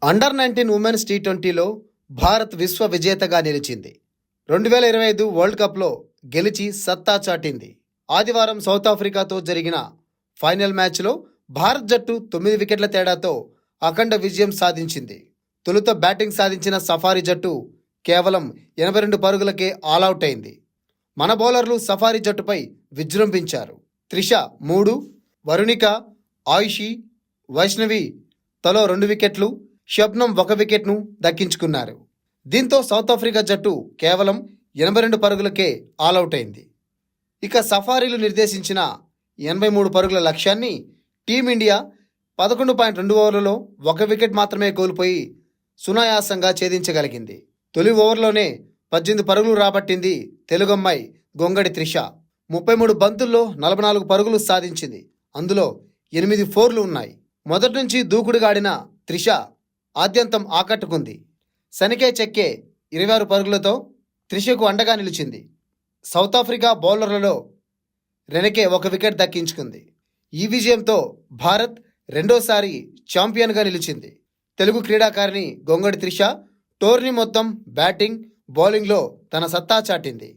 Under-19 women's టీ20లో Bharat విశ్వ విజేతగా నిలిచింది. 2025 వరల్డ్ కప్లో గెలిచి సత్తా చాటింది. ఆదివారం సౌత్ ఆఫ్రికాతో జరిగిన ఫైనల్ మ్యాచ్లో భారత్ జట్టు 9 వికెట్ల తేడాతో అఖండ విజయం సాధించింది. తొలుత బ్యాటింగ్ సాధించిన సఫారీ జట్టు కేవలం 82 పరుగులకే ఆలౌట్ అయింది. మన బౌలర్లు సఫారీ జట్టుపై విజృంభించారు. త్రిష 3, వరుణిక, ఆయుషి, వైష్ణవి తలో 2 వికెట్లు, షబ్నం 1 వికెట్ను దక్కించుకున్నారు. దీంతో సౌత్ ఆఫ్రికా జట్టు కేవలం 82 పరుగులకే ఆలౌట్ అయింది. ఇక సఫారీలు నిర్దేశించిన 83 పరుగుల లక్ష్యాన్ని టీమిండియా 11.2 ఓవర్లలో 1 వికెట్ మాత్రమే కోల్పోయి సునాయాసంగా ఛేదించగలిగింది. తొలి ఓవర్లోనే 18 పరుగులు రాబట్టింది తెలుగమ్మాయి గొంగడి త్రిష. 33 బంతుల్లో 44 పరుగులు సాధించింది. అందులో 8 ఫోర్లు ఉన్నాయి. మొదటి నుంచి దూకుడుగా ఆడిన త్రిష ఆద్యంతం ఆకట్టుకుంది. సనికే చెక్కే 26 పరుగులతో త్రిషకు అండగా నిలిచింది. సౌత్ ఆఫ్రికా బౌలర్లలో రెనకే 1 వికెట్ దక్కించుకుంది. ఈ విజయంతో భారత్ రెండోసారి ఛాంపియన్గా నిలిచింది. తెలుగు క్రీడాకారిణి గొంగడి త్రిష టోర్నీ మొత్తం బ్యాటింగ్, బౌలింగ్లో తన సత్తా చాటింది.